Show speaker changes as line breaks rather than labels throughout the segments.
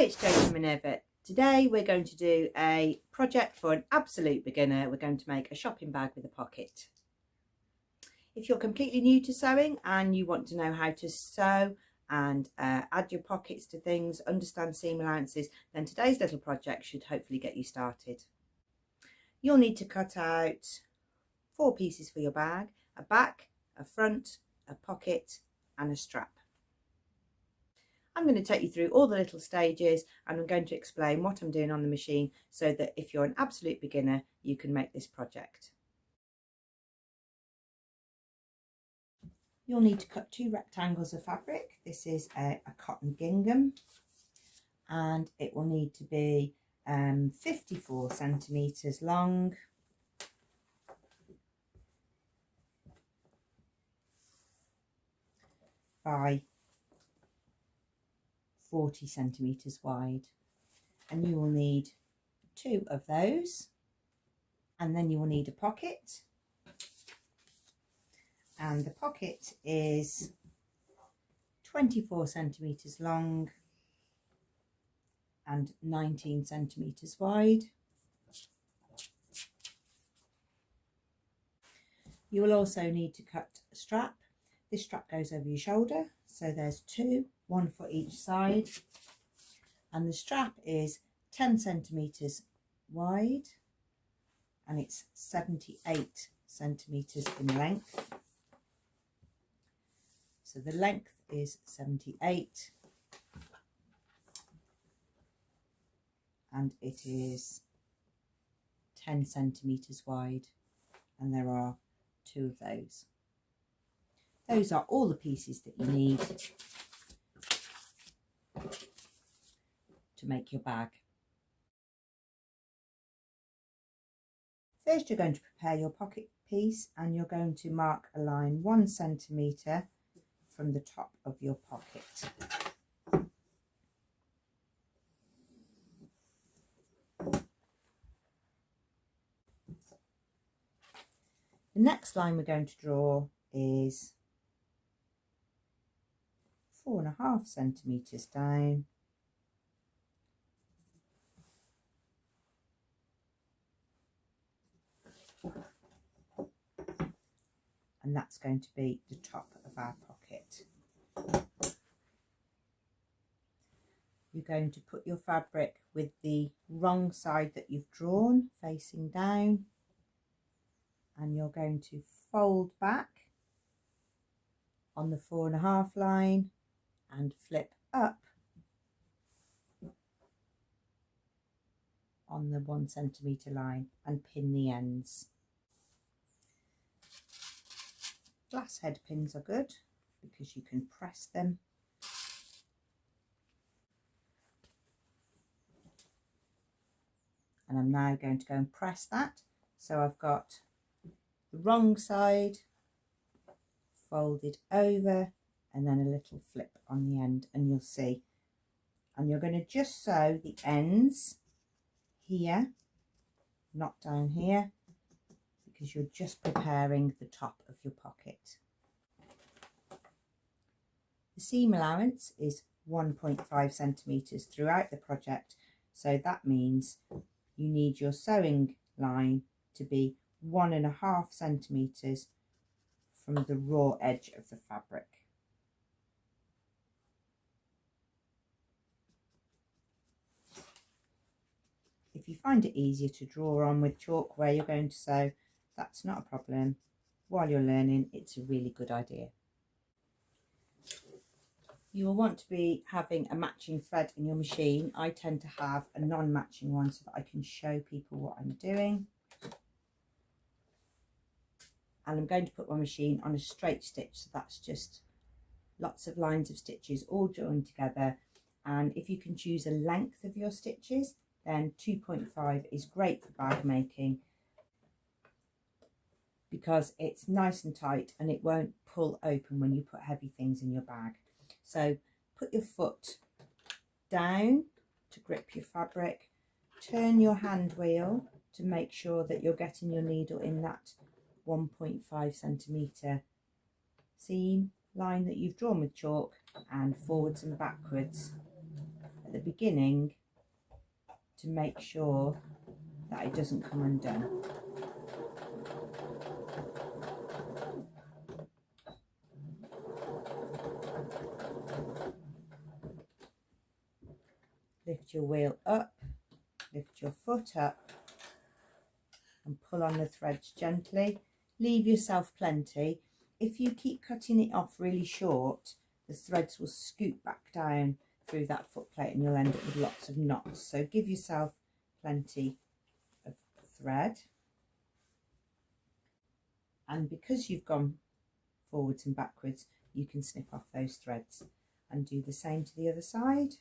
Hi, it's Jane from Minerva. Today we're going to do a project for an absolute beginner. We're going to make a shopping bag with a pocket. If you're completely new to sewing and you want to know how to sew and add your pockets to things, understand seam allowances, then today's little project should hopefully get you started. You'll need to cut out 4 pieces for your bag: a back, a front, a pocket and a strap. I'm going to take you through all the little stages and I'm going to explain what I'm doing on the machine so that if you're an absolute beginner, you can make this project. You'll need to cut 2 rectangles of fabric. This is a cotton gingham and it will need to be 54 centimetres long by 40 centimetres wide, and you will need 2 of those, and then you will need a pocket, and the pocket is 24 centimetres long and 19 centimetres wide. You will also need to cut a strap. This strap goes over your shoulder, so there's 2, 1 for each side, and the strap is 10 centimetres wide and it's 78 centimetres in length. So the length is 78 and it is 10 centimetres wide, and there are 2 of those. Those are all the pieces that you need to make your bag. First, you're going to prepare your pocket piece and you're going to mark a line 1 centimetre from the top of your pocket. The next line we're going to draw is 4.5 centimetres down, and that's going to be the top of our pocket. You're going to put your fabric with the wrong side that you've drawn facing down, and you're going to fold back on the 4.5 line and flip up on the 1 centimetre line and pin the ends. Glass head pins are good because you can press them. And I'm now going to go and press that. So I've got the wrong side folded over and then a little flip on the end, and you'll see. And you're going to just sew the ends here, not down here, because you're just preparing the top of your pocket. The seam allowance is 1.5 centimetres throughout the project, so that means you need your sewing line to be 1.5 centimetres from the raw edge of the fabric. If you find it easier to draw on with chalk where you're going to sew, that's not a problem. While you're learning, it's a really good idea. You will want to be having a matching thread in your machine. I tend to have a non-matching one so that I can show people what I'm doing. And I'm going to put my machine on a straight stitch, so that's just lots of lines of stitches all joined together. And if you can choose a length of your stitches, then 2.5 is great for bag making because it's nice and tight and it won't pull open when you put heavy things in your bag. So put your foot down to grip your fabric, turn your hand wheel to make sure that you're getting your needle in that 1.5 centimetre seam line that you've drawn with chalk, and forwards and backwards at the beginning to make sure that it doesn't come undone. Lift your wheel up, lift your foot up and pull on the threads gently. Leave yourself plenty. If you keep cutting it off really short, the threads will scoot back down through that foot plate and you'll end up with lots of knots. So give yourself plenty of thread. And because you've gone forwards and backwards, you can snip off those threads and do the same to the other side.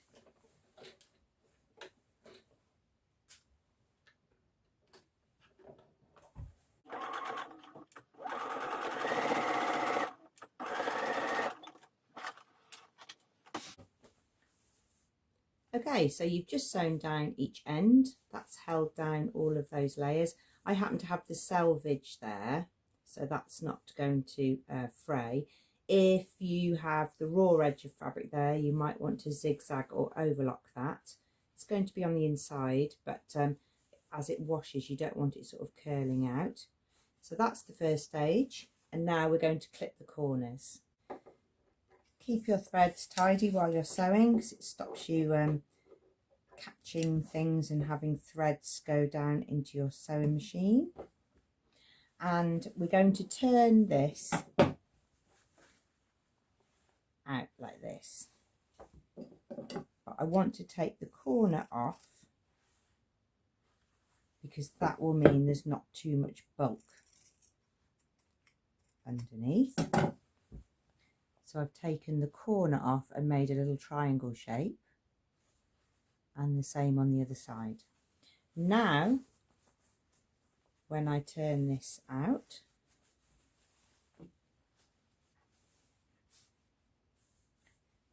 Okay, so you've just sewn down each end. That's held down all of those layers. I happen to have the selvage there, so that's not going to fray. If you have the raw edge of fabric there, you might want to zigzag or overlock that. It's going to be on the inside, but as it washes, you don't want it sort of curling out. So that's the first stage, and now we're going to clip the corners. Keep your threads tidy while you're sewing because it stops you catching things and having threads go down into your sewing machine. And we're going to turn this out like this. But I want to take the corner off because that will mean there's not too much bulk underneath. So I've taken the corner off and made a little triangle shape, and the same on the other side. Now, when I turn this out,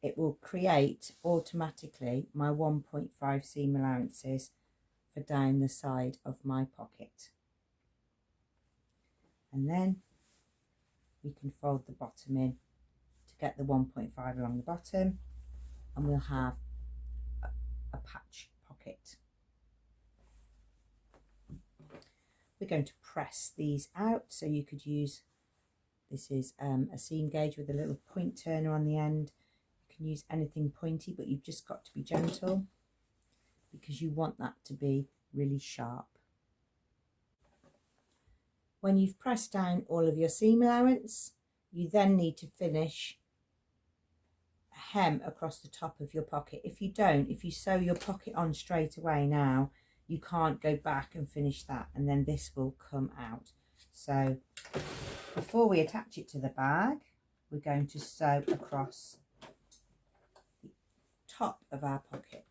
it will create automatically my 1.5 seam allowances for down the side of my pocket. And then we can fold the bottom in to get the 1.5 along the bottom, and we'll have a patch pocket. We're going to press these out, so you could use, this is a seam gauge with a little point turner on the end. You can use anything pointy, but you've just got to be gentle because you want that to be really sharp. When you've pressed down all of your seam allowance, you then need to finish a hem across the top of your pocket. If you don't, if you sew your pocket on straight away now, you can't go back and finish that, and then this will come out. So before we attach it to the bag, we're going to sew across the top of our pocket.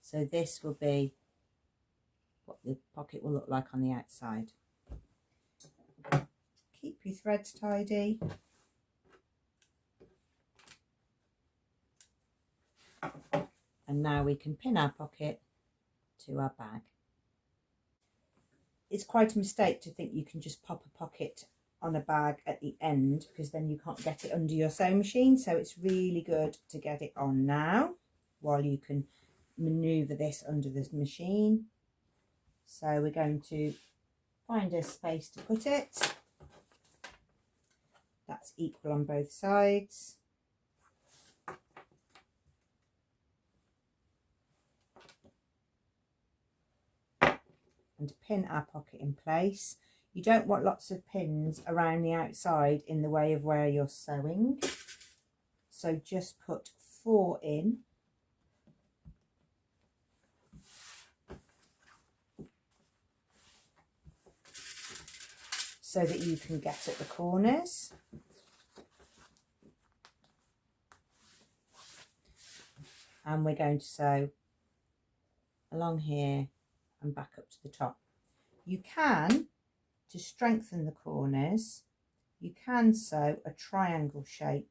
So this will be what the pocket will look like on the outside. Keep your threads tidy. And now we can pin our pocket to our bag. It's quite a mistake to think you can just pop a pocket on a bag at the end, because then you can't get it under your sewing machine. So it's really good to get it on now while you can maneuver this under the machine. So we're going to find a space to put it that's equal on both sides. And pin our pocket in place. You don't want lots of pins around the outside in the way of where you're sewing. So just put 4 in. So that you can get at the corners. And we're going to sew along here and back up to the top. You can, to strengthen the corners, you can sew a triangle shape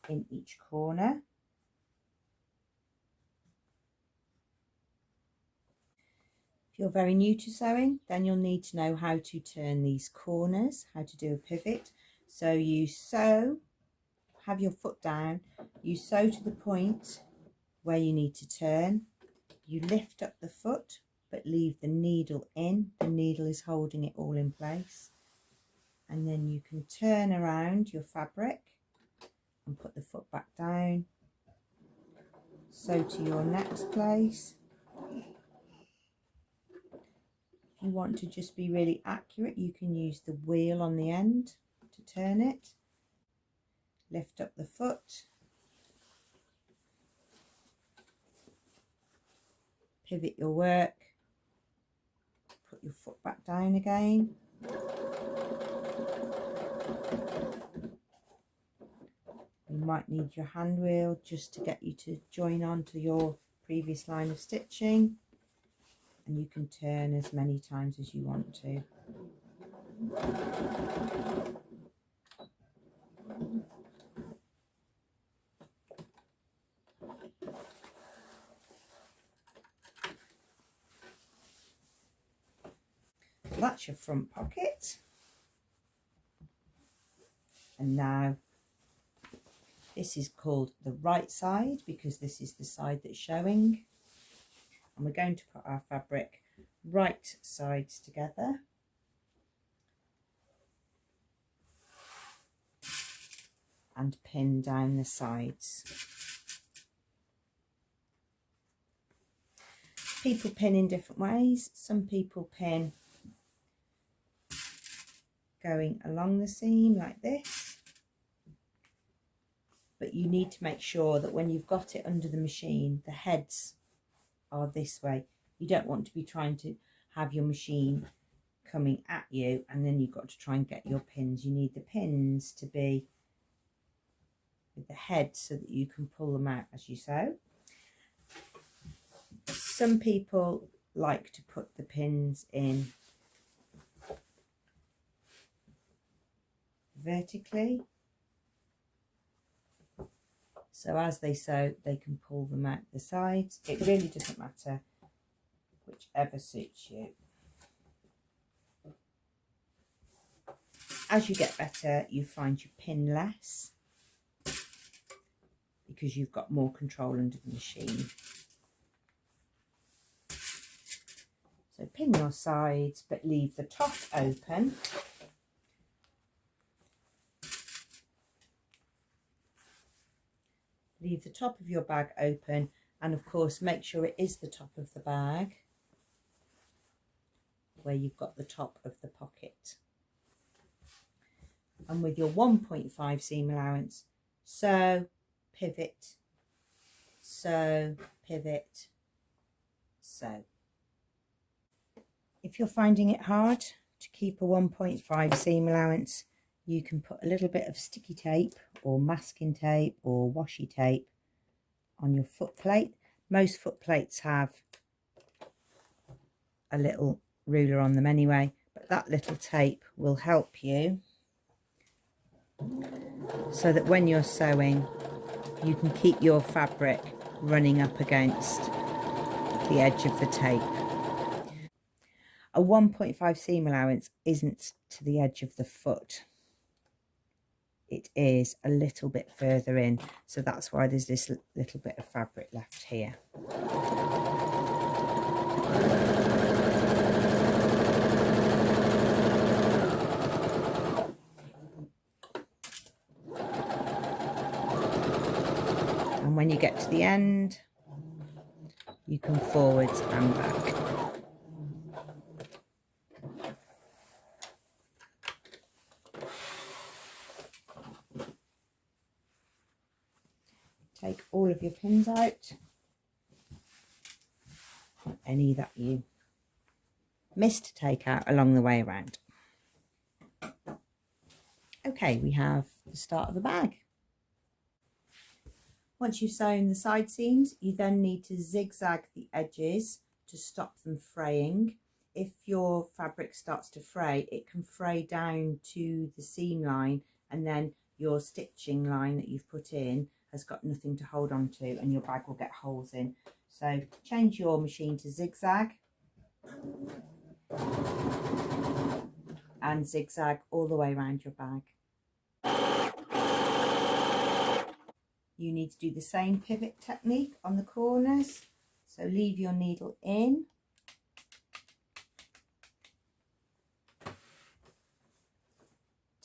in each corner. If you're very new to sewing, then you'll need to know how to turn these corners, how to do a pivot. So you sew, have your foot down, you sew to the point where you need to turn, you lift up the foot but leave the needle in, the needle is holding it all in place, and then you can turn around your fabric and put the foot back down, sew to your next place. If you want to just be really accurate, you can use the wheel on the end to turn it. Lift up the foot, pivot your work, put your foot back down again. You might need your hand wheel just to get you to join on to your previous line of stitching, and you can turn as many times as you want to. That's your front pocket. And now this is called the right side because this is the side that's showing. And we're going to put our fabric right sides together. And pin down the sides. People pin in different ways. Some people pin going along the seam like this, but you need to make sure that when you've got it under the machine, the heads are this way. You don't want to be trying to have your machine coming at you and then you've got to try and get your pins. You need the pins to be with the head so that you can pull them out as you sew. Some people like to put the pins in vertically, so as they sew they can pull them out the sides. It really doesn't matter, whichever suits you. As you get better, you find you pin less because you've got more control under the machine. So pin your sides but leave the top open. Leave the top of your bag open, and of course make sure it is the top of the bag where you've got the top of the pocket. And with your 1.5 seam allowance, sew, pivot, sew, pivot, sew. If you're finding it hard to keep a 1.5 seam allowance, you can put a little bit of sticky tape or masking tape or washi tape on your foot plate. Most foot plates have a little ruler on them anyway, but that little tape will help you so that when you're sewing you can keep your fabric running up against the edge of the tape. A 1.5 seam allowance isn't to the edge of the foot. It is a little bit further in, so that's why there's this little bit of fabric left here. And when you get to the end, you can forwards and back. Take all of your pins out, any that you missed to take out along the way around. Okay, we have the start of the bag. Once you've sewn the side seams, you then need to zigzag the edges to stop them fraying. If your fabric starts to fray, it can fray down to the seam line, and then your stitching line that you've put in has got nothing to hold on to and your bag will get holes in. So change your machine to zigzag and zigzag all the way around your bag. You need to do the same pivot technique on the corners. So leave your needle in,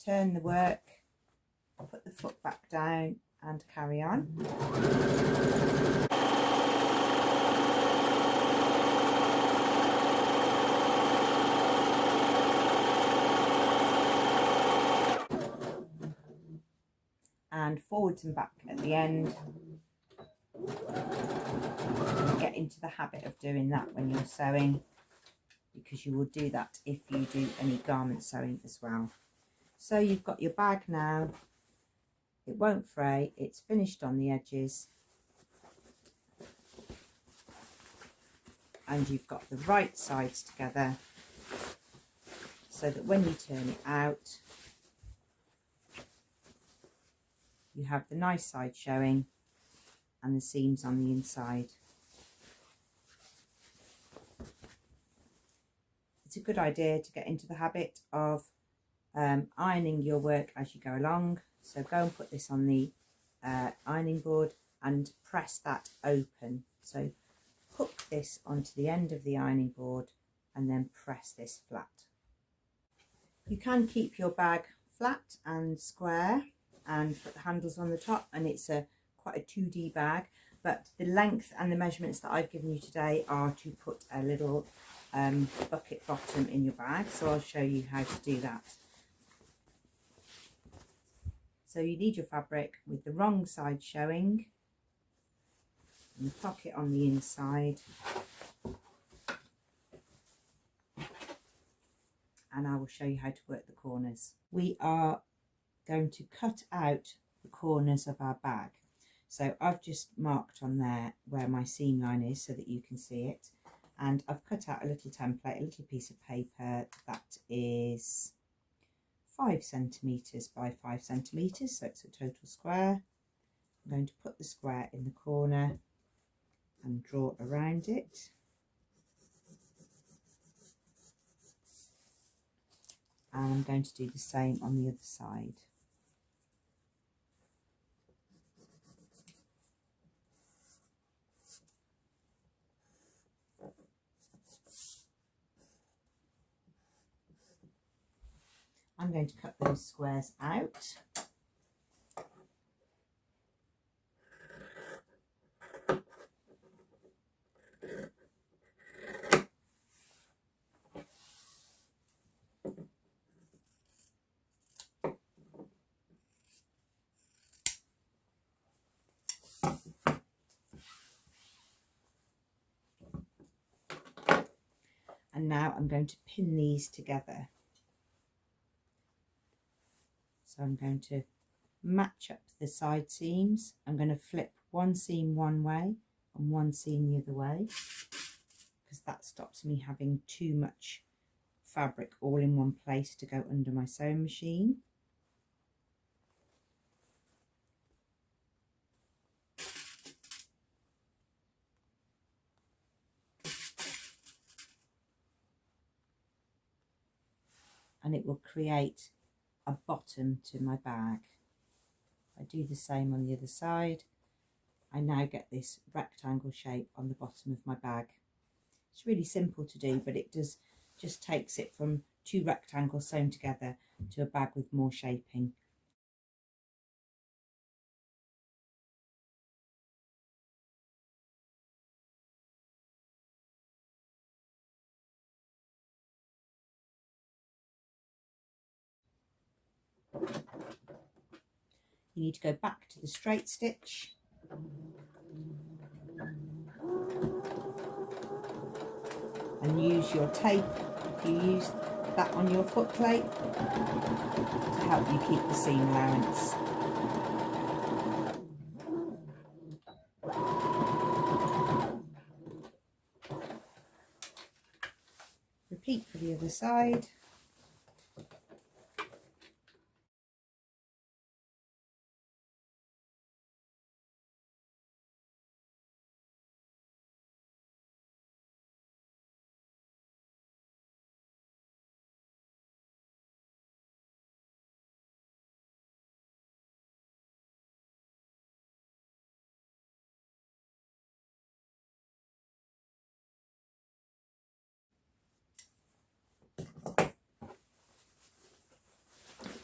turn the work, put the foot back down and carry on. And forwards and back at the end. Get into the habit of doing that when you're sewing, because you will do that if you do any garment sewing as well. So you've got your bag now, it won't fray, it's finished on the edges, and you've got the right sides together so that when you turn it out, you have the nice side showing and the seams on the inside. It's a good idea to get into the habit of ironing your work as you go along. So go and put this on the ironing board and press that open. So hook this onto the end of the ironing board and then press this flat. You can keep your bag flat and square and put the handles on the top, and it's quite a 2D bag, but the length and the measurements that I've given you today are to put a little bucket bottom in your bag, so I'll show you how to do that. So you need your fabric with the wrong side showing and the pocket on the inside, and I will show you how to work the corners. We are going to cut out the corners of our bag. So I've just marked on there where my seam line is so that you can see it, and I've cut out a little template, a little piece of paper that is 5 centimetres by 5 centimetres, so it's a total square. I'm going to put the square in the corner and draw around it. And I'm going to do the same on the other side. I'm going to cut those squares out. And now I'm going to pin these together. So I'm going to match up the side seams. I'm going to flip one seam one way and one seam the other way, because that stops me having too much fabric all in one place to go under my sewing machine. And it will create a bottom to my bag. I do the same on the other side. I now get this rectangle shape on the bottom of my bag. It's really simple to do, but it just takes it from 2 rectangles sewn together to a bag with more shaping. You need to go back to the straight stitch and use your tape, if you use that on your foot plate, to help you keep the seam allowance. Repeat for the other side.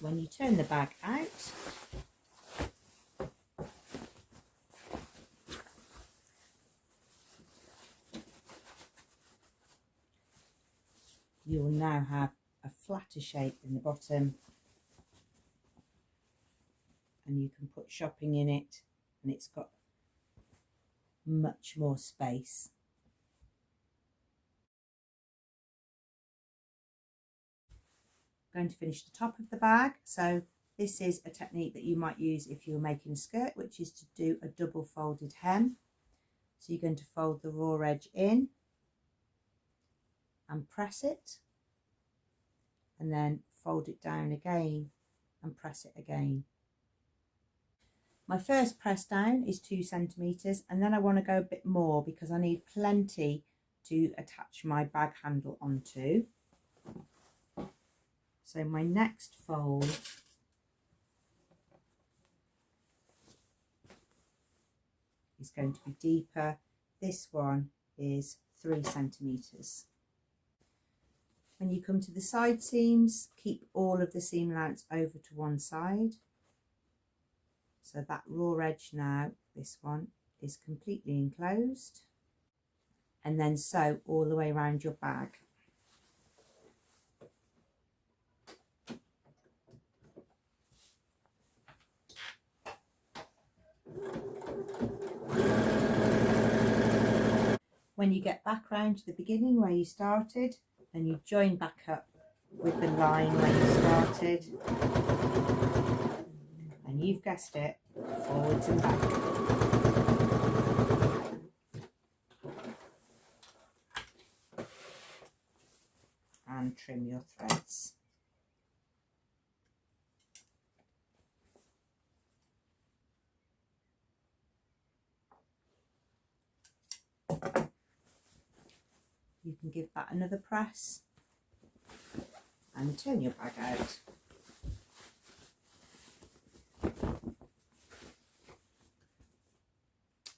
when you turn the bag out, you will now have a flatter shape in the bottom, and you can put shopping in it, and it's got much more space. I'm going to finish the top of the bag, so this is a technique that you might use if you're making a skirt, which is to do a double folded hem. So you're going to fold the raw edge in and press it, and then fold it down again and press it again. My first press down is 2 centimeters, and then I want to go a bit more because I need plenty to attach my bag handle onto. So my next fold is going to be deeper. This one is 3 centimeters. When you come to the side seams, keep all of the seam allowance over to one side. So that raw edge now, this one, is completely enclosed. And then sew all the way around your bag. When you get back round to the beginning where you started, then you join back up with the line where you started, and you've guessed it, forwards and back. And trim your threads. You can give that another press and turn your bag out.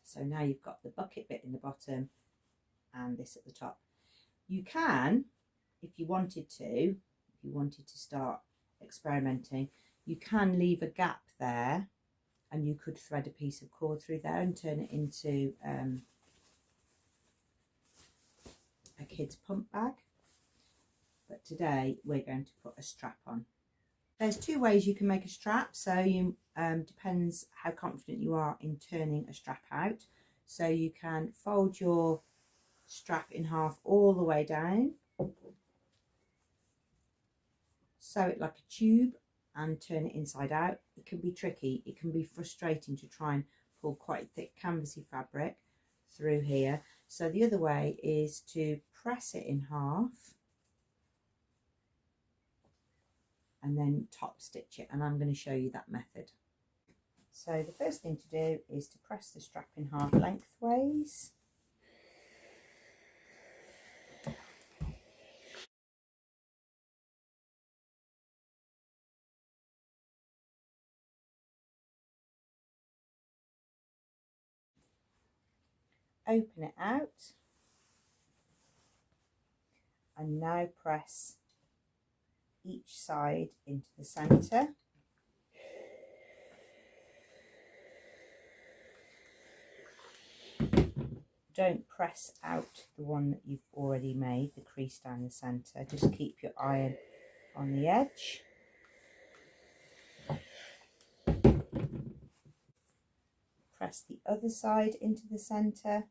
So now you've got the bucket bit in the bottom and this at the top. You can, if you wanted to start experimenting, you can leave a gap there, and you could thread a piece of cord through there and turn it into a kid's pump bag. But today we're going to put a strap on. There's 2 ways you can make a strap, so you depends how confident you are in turning a strap out. So you can fold your strap in half all the way down, sew it like a tube and turn it inside out. It can be tricky, it can be frustrating to try and pull quite thick canvasy fabric through here. So the other way is to press it in half and then top stitch it, and I'm going to show you that method. So the first thing to do is to press the strap in half lengthways. Open it out and now press each side into the centre. Don't press out the one that you've already made, the crease down the centre. Just keep your iron on the edge. Press the other side into the centre.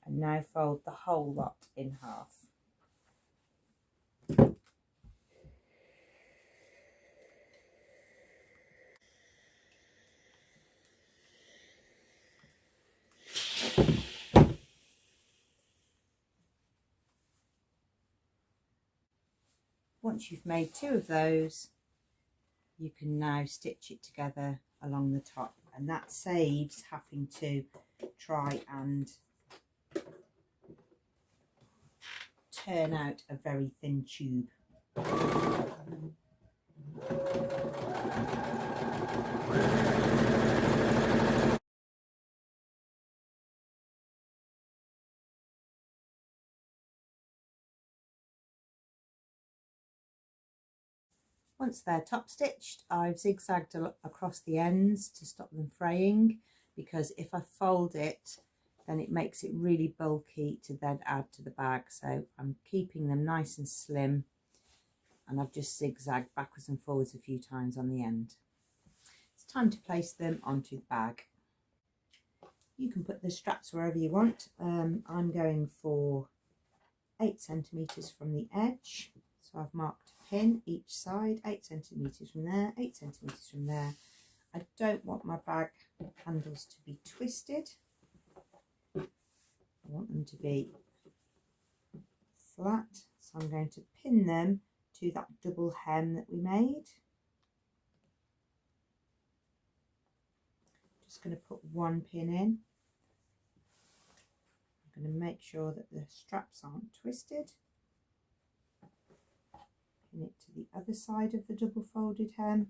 And now fold the whole lot in half. Once you've made 2 of those, you can now stitch it together along the top, and that saves having to try and turn out a very thin tube. Once they're top stitched, I've zigzagged across the ends to stop them fraying, because if I fold it, then it makes it really bulky to then add to the bag. So I'm keeping them nice and slim, and I've just zigzagged backwards and forwards a few times on the end. It's time to place them onto the bag. You can put the straps wherever you want. I'm going for 8 centimetres from the edge. So I've marked a pin each side, 8 centimetres from there, 8 centimetres from there. I don't want my bag handles to be twisted. I want them to be flat. So I'm going to pin them to that double hem that we made. Just going to put one pin in. I'm going to make sure that the straps aren't twisted. Pin it to the other side of the double folded hem,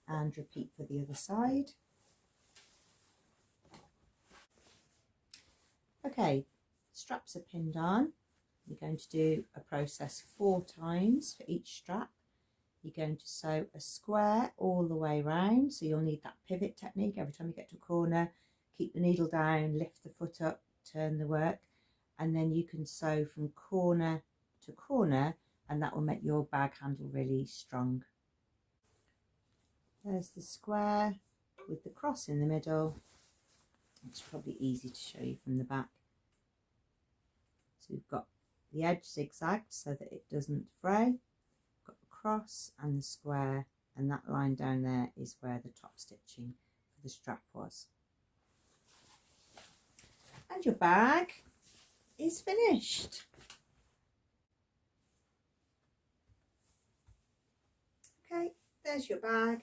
and repeat for the other side. Okay, straps are pinned on. You're going to do a process 4 times for each strap. You're going to sew a square all the way round, so you'll need that pivot technique. Every time you get to a corner, keep the needle down, lift the foot up, turn the work, and then you can sew from corner to corner, and that will make your bag handle really strong. There's the square with the cross in the middle. It's probably easy to show you from the back. So we've got the edge zigzagged so that it doesn't fray. Got the cross and the square, and that line down there is where the top stitching for the strap was. And your bag is finished. Okay, there's your bag.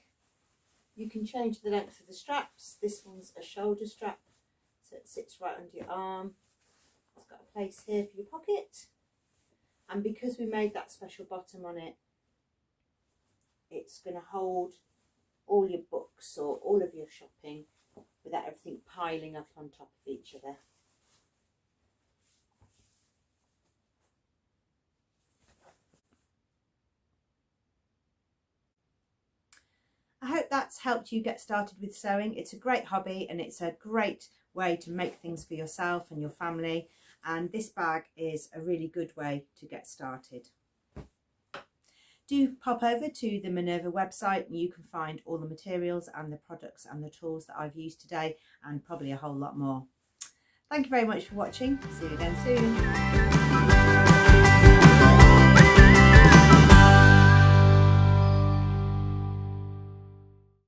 You can change the length of the straps. This one's a shoulder strap, so it sits right under your arm. It's got a place here for your pocket, and because we made that special bottom on it, it's going to hold all your books or all of your shopping without everything piling up on top of each other. I hope that's helped you get started with sewing. It's a great hobby, and it's a great way to make things for yourself and your family, and this bag is a really good way to get started. Do pop over to the Minerva website, and you can find all the materials and the products and the tools that I've used today, and probably a whole lot more. Thank you very much for watching. See you again soon.